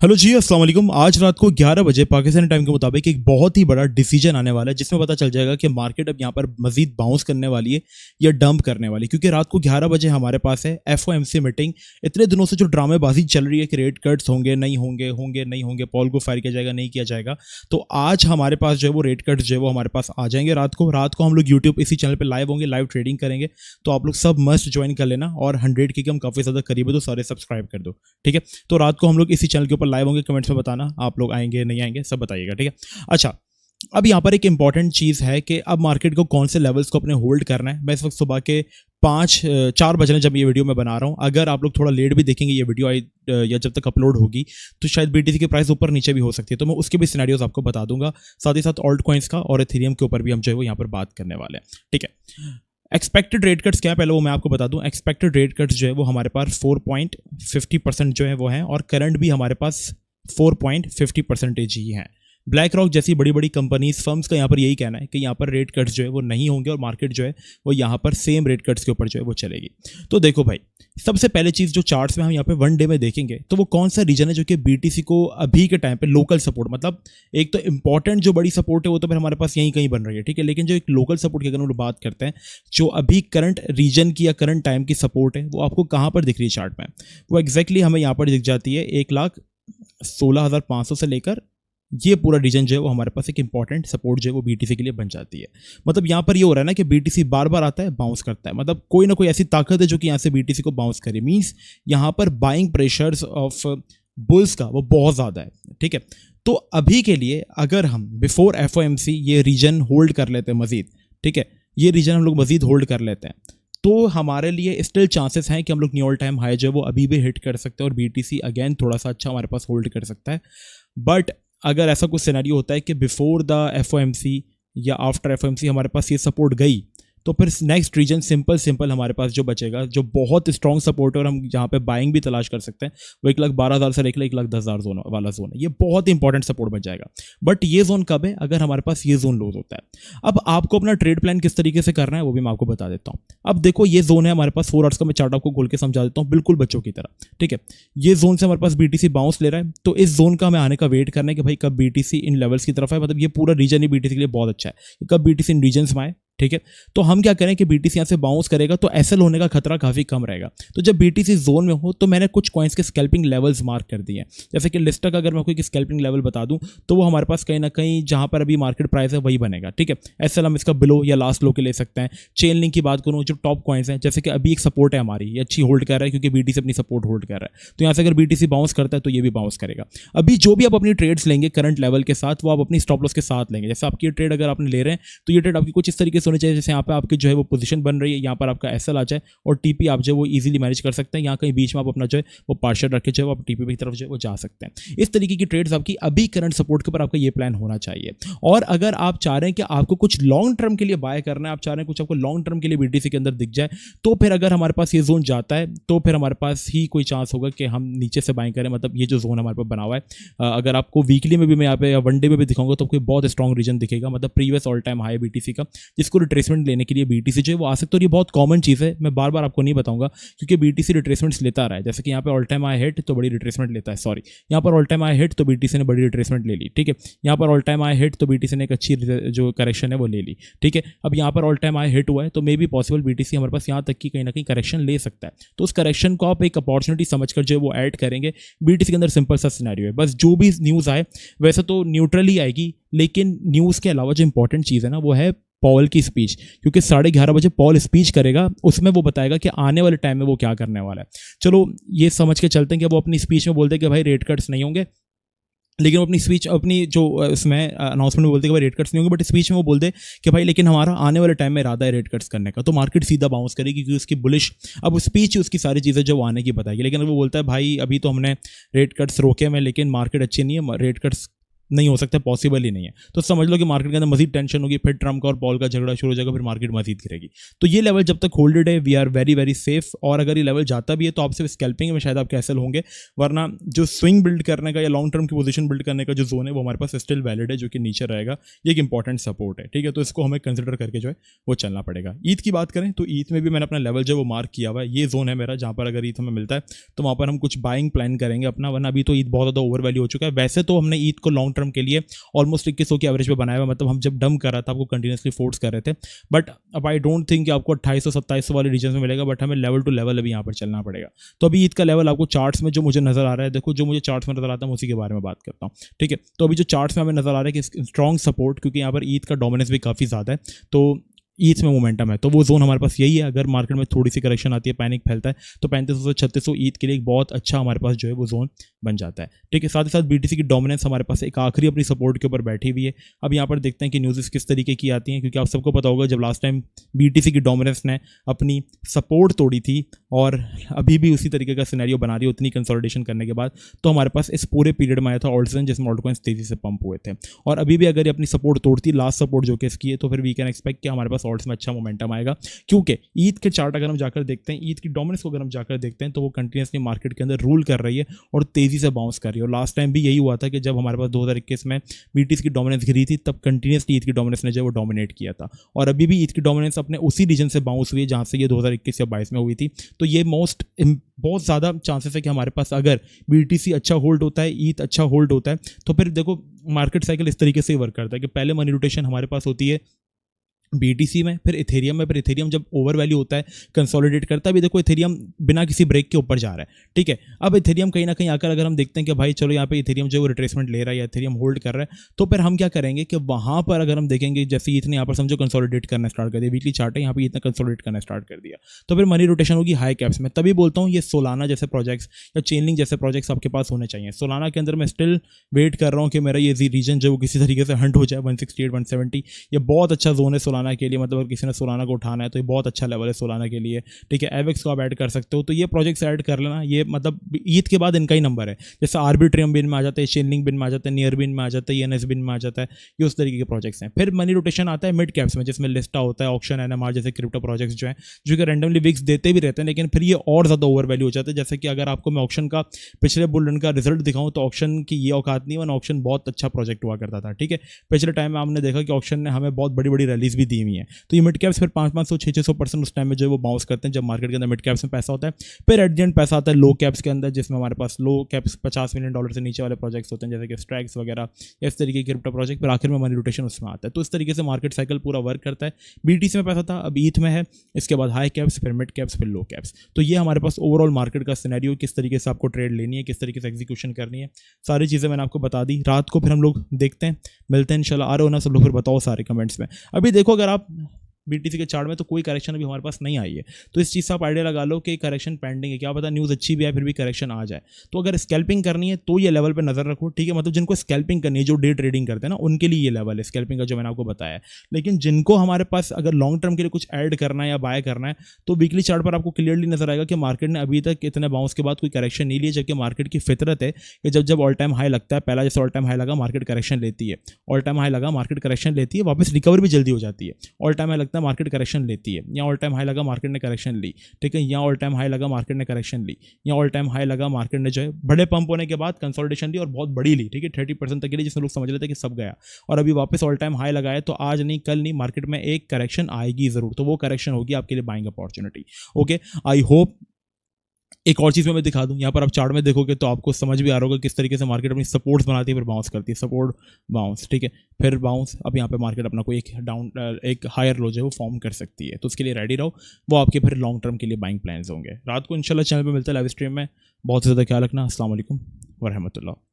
Hello जी, अस्सलाम वालेकुम। आज रात को 11 बजे पाकिस्तानी टाइम के मुताबिक एक बहुत ही बड़ा डिसीजन आने वाला है जिसमें पता चल जाएगा कि मार्केट अब यहाँ पर मजीद बाउंस करने वाली है या डंप करने वाली है, क्योंकि रात को 11 बजे हमारे पास है एफओएमसी मीटिंग। इतने दिनों से जो ड्रामेबाजी चल रही है कि रेट कट्स होंगे नहीं होंगे, होंगे नहीं होंगे, पॉल को फायर किया जाएगा नहीं किया जाएगा, तो आज हमारे पास जो है वो रेट कट्स जो है वो हमारे पास आ जाएंगे। रात को हम लोग यूट्यूब इसी चैनल पर लाइव होंगे, लाइव ट्रेडिंग करेंगे, तो आप लोग सब मस्ट ज्वाइन कर लेना। और 100 के हम काफ़ी ज़्यादा करीब है, तो सारे सब्सक्राइब कर दो, ठीक है। तो रात को हम लोग इसी चैनल के ऊपर लाइव होंगे, कमेंट्स में बताना आप लोग आएंगे नहीं आएंगे, सब बताइएगा, ठीक है। अच्छा, अब यहाँ पर एक इंपॉर्टेंट चीज़ है कि अब मार्केट को कौन से लेवल्स को अपने होल्ड करना है। मैं इस वक्त सुबह के 4 बज रहे हैं जब ये वीडियो मैं बना रहा हूँ। अगर आप लोग थोड़ा लेट भी देखेंगे ये वीडियो या जब तक अपलोड होगी तो शायद बीटीसी की प्राइस ऊपर नीचे भी हो सकती है, तो मैं उसके भी सिनेरियोज आपको बता दूंगा। साथ ही साथ ऑल्ट कॉइन्स का और एथेरियम के ऊपर भी हम जो है वो यहाँ पर बात करने वाले हैं, ठीक है। एक्सपेक्टेड रेट कट्स क्या है पहले वो मैं आपको बता दूं। एक्सपेक्टेड रेट कट्स जो है वो हमारे पास 4.50% जो है वो है, और करंट भी हमारे पास 4.50% ही है। ब्लैक रॉक जैसी बड़ी बड़ी कंपनीज फर्म्स का यहाँ पर यही कहना है कि यहाँ पर रेट कट्स जो है वो नहीं होंगे और मार्केट जो है वो यहाँ पर सेम रेट कट्स के ऊपर जो है वो चलेगी। तो देखो भाई, सबसे पहले चीज़ जो चार्ट्स में हम यहाँ पे वन डे में देखेंगे तो वो कौन सा रीजन है जो कि बीटीसी को अभी के टाइम पे लोकल सपोर्ट, मतलब एक तो इंपॉर्टेंट जो बड़ी सपोर्ट है वो तो फिर हमारे पास यहीं कहीं बन रही है, ठीक है। लेकिन जो एक लोकल सपोर्ट की अगर हम लोग बात करते हैं, जो अभी करंट रीजन की या करंट टाइम की सपोर्ट है वो आपको कहाँ पर दिख रही है चार्ट में, वो एग्जैक्टली हमें यहाँ पर दिख जाती है 1,16,500 से लेकर ये पूरा रीजन जो है वो हमारे पास एक इंपॉर्टेंट सपोर्ट जो है वो बीटीसी के लिए बन जाती है। मतलब यहाँ पर ये हो रहा है ना कि बीटीसी बार बार आता है बाउंस करता है, मतलब कोई ना कोई ऐसी ताकत है जो कि यहाँ से बीटीसी को बाउंस करे। मींस यहाँ पर बाइंग प्रेशर्स ऑफ बुल्स का वो बहुत ज़्यादा है, ठीक है। तो अभी के लिए अगर हम बिफोर एफओएमसी ये रीजन होल्ड कर लेते हैं मजीद, ठीक है, ये रीजन हम लोग मजीद होल्ड कर लेते हैं, तो हमारे लिए स्टिल चांसेस हैं कि हम लोग न्यू ऑल टाइम हाई जो है वो अभी भी हिट कर सकते हैं और बीटीसी अगेन थोड़ा सा अच्छा हमारे पास होल्ड कर सकता है। बट अगर ऐसा कुछ सिनेरियो होता है कि बिफोर द एफओएमसी या आफ्टर एफओएमसी हमारे पास ये सपोर्ट गई, तो फिर नेक्स्ट रीजन सिंपल हमारे पास जो बचेगा, जो बहुत स्ट्रॉन्ग सपोर्ट है और हम जहाँ पे बाइंग भी तलाश कर सकते हैं, वो 1,12,000 से लेकर 1,10,000 जोन वाला जोन है। ये बहुत इंपॉर्टेंट सपोर्ट बच जाएगा। बट ये जोन कब है, अगर हमारे पास ये जोन लूज होता है। अब आपको अपना ट्रेड प्लान किस तरीके से करना है वो भी मैं आपको बता देता हूँ। अब देखो, ये जोन है हमारे पास 4 आवर्स का, मैं चार्ट आपको खोल के समझा देता हूँ बिल्कुल बच्चों की तरह, ठीक है। ये जोन से हमारे पास बीटीसी बाउंस ले रहा है, तो इस जोन का हमें आने का वेट करना है कि भाई कब बीटीसी इन लेवल्स की तरफ है। मतलब ये पूरा रीजन ही बीटीसी के लिए बहुत अच्छा है, कब बीटीसी इन रीजन्स में आए, ठीक है। तो हम क्या करें कि बीटीसी यहाँ से बाउंस करेगा तो एसएल होने का खतरा काफी कम रहेगा। तो जब बीटीसी जोन में हो तो मैंने कुछ कॉइन्स के स्कैल्पिंग लेवल्स मार्क कर दिए हैं। जैसे कि लिस्टा का अगर मैं कोई स्कैल्पिंग लेवल बता दूं तो वो हमारे पास कहीं ना कहीं जहां पर अभी मार्केट प्राइस है वही बनेगा, ठीक है। एसएल हम इसका बिलो या लास्ट लो के ले सकते हैं। चेन लिंक की बात करूं, जो टॉप कॉइन्स हैं, जैसे कि अभी एक सपोर्ट है हमारी, ये अच्छी होल्ड कर रहा है क्योंकि बीटीसी अपनी सपोर्ट होल्ड कर रहा है, तो यहाँ से अगर बीटीसी बाउंस करता है तो ये भी बाउंस करेगा। अभी जो भी आप अपनी ट्रेड्स लेंगे करंट लेवल के साथ, वो आप अपनी स्टॉप लॉस के साथ लेंगे। जैसे आपकी ट्रेड अगर आपने ले रहे हैं तो ये ट्रेड आपकी कुछ इस तरीके से होनी चाहिए, जैसे यहाँ पे आपकी जो है वो पोजीशन बन रही है, यहाँ पर आपका एसएल आ जाए और टीपी आप जो है वो इजीली मैनेज कर सकते हैं। यहाँ कहीं बीच में आप अपना जो है वो पार्शियल रख के जो है आप टीपी की तरफ जो है वो जा सकते हैं। इस तरीके की ट्रेड्स आपकी अभी करंट सपोर्ट के ऊपर आपका ये प्लान होना चाहिए। और अगर आप चाह रहे हैं कि आपको कुछ लॉन्ग टर्म के लिए बाय करना है, आप चाह रहे हैं कुछ आपको लॉन्ग टर्म के लिए बीटीसी के अंदर दिख जाए, तो फिर अगर हमारे पास ये जोन जाता है तो फिर हमारे पास ही कोई चांस होगा कि हम नीचे से बाइंग करें। मतलब ये जो जोन हमारे पास बना हुआ है, अगर आपको वीकली में भी मैं यहाँ पे या वन डे में भी दिखाऊंगा तो कोई बहुत स्ट्रॉन्ग रीजन दिखेगा, मतलब previous all time high BTC का, जिसको रिट्रेसमेंट लेने के लिए बीटीसी जो है वो आ सकता है। और ये बहुत कॉमन चीज़ है, मैं बार बार आपको नहीं बताऊंगा क्योंकि बीटीसी रिट्रेसमेंट्स लेता रहा है। जैसे कि यहाँ पे ऑल टाइम हाई हिट तो बड़ी रिट्रेसमेंट लेता है, सॉरी, यहाँ पर ऑल टाइम हाई हिट तो बीटीसी ने बड़ी रिट्रेसमेंट ले ली, ठीक है। यहाँ पर ऑल टाइम हाई हिट तो बीटीसी ने एक अच्छी जो करेक्शन है वो ले ली, ठीक है। अब यहाँ पर ऑल टाइम हाई हिट हुआ है तो मे बी पॉसिबल बीटीसी हमारे पास यहाँ तक की कहीं ना कहीं करेक्शन ले सकता है। तो उस करेक्शन को आप एक अपॉर्चुनिटी समझकर जो है वो ऐड करेंगे। बीटीसी के अंदर सिंपल सा सिनेरियो है, बस जो भी न्यूज़ आए वैसे तो न्यूट्रल ही आएगी, लेकिन न्यूज़ के अलावा जो इंपॉर्टेंट चीज़ है ना वो है पॉल की स्पीच, क्योंकि 11:30 बजे पॉल स्पीच करेगा, उसमें वो बताएगा कि आने वाले टाइम में वो क्या करने वाला है। चलो ये समझ के चलते हैं कि वो अपनी स्पीच में बोलते हैं कि भाई रेट कट्स नहीं होंगे, लेकिन वो अपनी स्पीच अपनी जो इसमें अनाउंसमेंट में बोलते हैं कि भाई रेट कट्स नहीं होंगे, बट स्पीच में वो बोलते हैं कि भाई लेकिन हमारा आने वाले टाइम में इरादा है रेट कट्स करने का, तो मार्केट सीधा बाउंस करेगी क्योंकि उसकी बुलिश, अब स्पीच उसकी सारी चीज़ें जो आने की बताएगी। लेकिन वो बोलता है भाई अभी तो हमने रेट कट्स रोके में, लेकिन मार्केट अच्छी नहीं है, रेट कट्स नहीं हो सकता, पॉसिबल ही नहीं है। तो समझ लो कि मार्केट के अंदर मजीद टेंशन होगी, फिर ट्रम्प का और पॉल का झगड़ा शुरू हो जाएगा, फिर मार्केट मजीद गिरेगी। तो ये लेवल जब तक होल्डेड है we are very very safe, और अगर ये लेवल जाता भी है तो आप सिर्फ स्कैल्पिंग में शायद आप कैंसिल होंगे, वरना जो स्विंग बिल्ड करने का या लॉन्ग टर्म की पोजीशन बिल्ड करने का जो जोन है वो हमारे पास स्टिल वैलिड है, जो कि नीचे रहेगा। ये एक इंपॉर्टेंट सपोर्ट है, ठीक है। तो इसको हमें कंसिडर करके जो है वो चलना पड़ेगा। ईथ की बात करें तो ईथ में भी मैंने अपना लेवल जो है वो मार्क किया हुआ है, ये जोन है मेरा जहाँ पर अगर ईथ हमें मिलता है तो वहाँ पर हम कुछ बाइंग प्लान करेंगे अपना, वरना अभी तो ईथ बहुत ज़्यादा ओवर वैल्यू हो चुका है। वैसे तो हमने ईथ को लॉन्ग टर्म के लिए ऑलमोस्ट 2100 की एवरेज पे बनाया हुआ, मतलब हम जब डंप कर रहा था आपको कंटिन्यूसली फोर्स कर रहे थे, बट अब आई डोंट थिंक कि आपको 2800-2700 वाले रीजन में मिलेगा, बट हमें लेवल टू लेवल अभी यहाँ पर चलना पड़ेगा। तो अभी ईथ का लेवल आपको चार्ट्स में जो मुझे नजर आ रहा है, देखो जो मुझे चार्ट्स में नजर आता है उसी के बारे में बात करता हूँ, ठीक है। तो अभी जो चार्ट्स में हमें नजर आ रहा है कि स्ट्रॉन्ग सपोर्ट, क्योंकि यहाँ पर ईथ का डोमिनेंस भी काफ़ी ज़्यादा है, तो ईथ में मोमेंटम है, तो वो जोन हमारे पास यही है। अगर मार्केट में थोड़ी सी करेक्शन आती है, पैनिक फैलता है, तो 3500 से 3600 ईथ के लिए एक बहुत अच्छा हमारे पास जो है वो जोन बन जाता है, ठीक है। साथ ही साथ बीटीसी की डोमिनेंस हमारे पास एक आखिरी अपनी सपोर्ट के ऊपर बैठी हुई है। अब यहाँ पर देखते हैं कि न्यूज़ किस तरीके की आती हैं, क्योंकि आप सबको पता होगा जब लास्ट टाइम बीटीसी की डोमिनेंस ने अपनी सपोर्ट तोड़ी थी और अभी भी उसी तरीके का सिनेरियो बना रही है उतनी कंसोलिडेशन करने के बाद, तो हमारे पास इस पूरे पीरियड में आया था ऑल्ट सीजन जिसमें ऑल्ट कॉइन्स तेजी से पंप हुए थे, और अभी भी अगर ये अपनी सपोर्ट तोड़ती, लास्ट सपोर्ट जो कि इसकी है, तो फिर वी कैन एक्सपेक्ट कि हमारे पास ऑल्ट्स में अच्छा मोमेंटम आएगा। क्योंकि ईद के चार्ट अगर हम जाकर देखते हैं, ईद की डोमिनेंस को अगर हम जाकर देखते हैं तो वो कंटिन्यूसली मार्केट के अंदर रूल कर रही है और तेजी से बाउंस कर रही है। और लास्ट टाइम भी यही हुआ था कि जब हमारे पास 2021 में बीटीसी की डोमिनेंस गिरी थी, तब कंटिन्यूसली ईद की डोमिनेंस ने जो वो डोमिनेट किया था, और अभी भी ईद की डोमिनेंस अपने उसी रीजन से बाउंस हुई है जहां से ये 2021 या 22 में हुई थी। तो ये बहुत ज़्यादा चांसेस है कि हमारे पास अगर बीटीसी अच्छा होल्ड होता है, ईथ अच्छा होल्ड होता है, तो फिर देखो मार्केट साइकिल इस तरीके से वर्क करता है कि पहले मनी रोटेशन हमारे पास होती है बीटीसी में, फिर इथेरियम में, फिर इथेरियम जब ओवर वैल्यू होता है कंसोलिडेट करता है। अभी देखो इथेरियम बिना किसी ब्रेक के ऊपर जा रहा है, ठीक है। अब इथेरियम कहीं ना कहीं आकर अगर हम देखते हैं कि भाई चलो यहाँ पे इथेरियम जो है वो रिट्रेसमेंट ले रहा है या इथेरियम होल्ड कर रहा है, तो फिर हम क्या करेंगे कि वहाँ पर अगर हम देखेंगे जैसे इतने यहाँ पर समझो कंसोलिडेट करना स्टार्ट कर दिया, वीकली चार्ट है यहाँ पे इतना कंसोलिडेट करना स्टार्ट कर दिया, तो फिर मनी रोटेशन होगी हाई कैप्स में। तभी बोलता हूँ ये सोलाना जैसे प्रोजेक्ट्स या चेनलिंग जैसे प्रोजेक्ट्स आपके पास होने चाहिए। सोलाना के अंदर मैं स्टिल वेट कर रहा हूँ कि मेरा ये रीजन जो किसी तरीके से हंट हो जाए 168 170, ये बहुत अच्छा जोन है सोलाना के लिए, मतलब किसी ने सोलाना को उठाना है तो ये बहुत अच्छा लेवल है सोलाना के लिए, ठीक है। एवेक्स को आप ऐड कर सकते हो, तो ये प्रोजेक्ट्स ऐड कर लेना, ये मतलब ईद के बाद इनका ही नंबर है। जैसे आर्बिट्रियम बिन में आ जाता है, चेनलिंग बिन में आ जाता है, नियर बिन में आ जाता है, एनएस बिन में आ जाता है, ये उस तरीके के प्रोजेक्ट्स हैं। फिर मनी रोटेशन आता है मिड कैप्स में, जिसमें लिस्टा होता है, ऑक्शन, एनएमआर जैसे क्रिप्टो प्रोजेक्ट्स जो हैं, जो कि रैंडमली विक्स देते भी रहते हैं, लेकिन फिर ये और ज़्यादा ओवर वैल्यू हो जाता है। जैसे कि अगर आपको मैं ऑक्शन का पिछले बुल रन का रिजल्ट दिखाऊं तो ऑक्शन की ये औकात नहीं, वन ऑक्शन बहुत अच्छा प्रोजेक्ट हुआ करता था, ठीक है। पिछले टाइम में हमने देखा कि ऑक्शन ने हमें बहुत बड़ी बड़ी रैलीज भी दी हुई हैं। तो ये मिड कैप्स फिर 500-600% उस टाइम में जो वो बाउंस करते हैं जब मार्केट के अंदर मिड कैप्स में पैसा होता है। फिर एट द एंड पैसा आता है लो कैप्स के अंदर, जिसमें हमारे पास लो कैप्स $50 मिलियन से नीचे वाले प्रोजेक्ट्स होते हैं, जैसे कि स्ट्रैक्स वगैरह, इस तरीके के क्रिप्टो प्रोजेक्ट। फिर आखिर में मनी रोटेशन उसमें आता है। तो इस तरीके से मार्केट साइकिल पूरा वर्क करता है। बीटीसी में पैसा था, अब ईथ में है, इसके बाद हाई कैप्स, फिर मिड कैप्स, फिर लो कैप्स। तो ये हमारे पास ओवरऑल मार्केट का सिनेरियो, किस तरीके से आपको ट्रेड लेनी है, किस तरीके से एग्जीक्यूशन करनी है, सारी चीज़ें मैंने आपको बता दी। रात को फिर हम लोग देखते हैं, मिलते हैं इंशाल्लाह। आ रहे हो ना सब लोग, फिर बताओ सारे कमेंट्स में। अभी देखो अगर आप बीटीसी के चार्ट में तो कोई करेक्शन अभी हमारे पास नहीं आई है, तो इस चीज़ से आप आइडिया लगा लो कि करेक्शन पेंडिंग है। क्या पता न्यूज़ अच्छी भी है फिर भी करेक्शन आ जाए। तो अगर स्कैल्पिंग करनी है तो ये लेवल पे नजर रखो, ठीक है। मतलब जिनको स्कैल्पिंग करनी है, जो डे ट्रेडिंग करते हैं ना, उनके लिए ये लेवल है स्कैल्पिंग का जो मैंने आपको बताया है। लेकिन जिनको हमारे पास अगर लॉन्ग टर्म के लिए कुछ ऐड करना है या बाय करना है, तो वीकली चार्ट पर आपको क्लियरली नजर आएगा कि मार्केट ने अभी तक इतने बाउंस के बाद कोई करेक्शन नहीं लिया, जबकि मार्केट की फितरत है कि जब ऑल टाइम हाई लगता है, पहला जैसे ऑल टाइम हाई लगा मार्केट करेक्शन लेती है, ऑल टाइम हाई लगा मार्केट करेक्शन लेती है, वापस रिकवर भी जल्दी हो जाती है। ऑल टाइम हाई लगता है मार्केट करेक्शन लेती है, यहाँ ऑल टाइम हाई लगा मार्केट ने करेक्शन ली, ठीक है। यहाँ ऑल टाइम हाई लगा मार्केट ने करेक्शन ली, यहाँ ऑल टाइम हाई लगा मार्केट ने जो है बड़े पंप होने के बाद कंसोलिडेशन ली और बहुत बड़ी ली, ठीक है, 30% तक के लिए, जिसमें लोग समझ रहे थे कि सब गया, और अभी वापस ऑल टाइम हाई लगाया। तो आज नहीं कल नहीं मार्केट में एक करेक्शन आएगी जरूर, तो वो करेक्शन होगी आपके लिए buying opportunity. Okay, I hope. एक और चीज़ में मैं दिखा दूं, यहाँ पर आप चार्ट में देखोगे तो आपको समझ भी आ रहा होगा किस तरीके से मार्केट अपनी सपोर्ट्स बनाती है, फिर बाउंस करती है, सपोर्ट बाउंस, ठीक है, फिर बाउंस। अब यहाँ पे मार्केट अपना कोई एक हायर लो जो है वो फॉर्म कर सकती है, तो उसके लिए रेडी रहो। वो आपके फिर लॉन्ग टर्म के लिए बाइंग प्लान्स होंगे। रात को इंशाल्लाह चैनल पर मिलता है लाइव स्ट्रीम में। बहुत ज़्यादा ख्याल रखना। अस्सलाम वालेकुम व रहमतुल्लाह।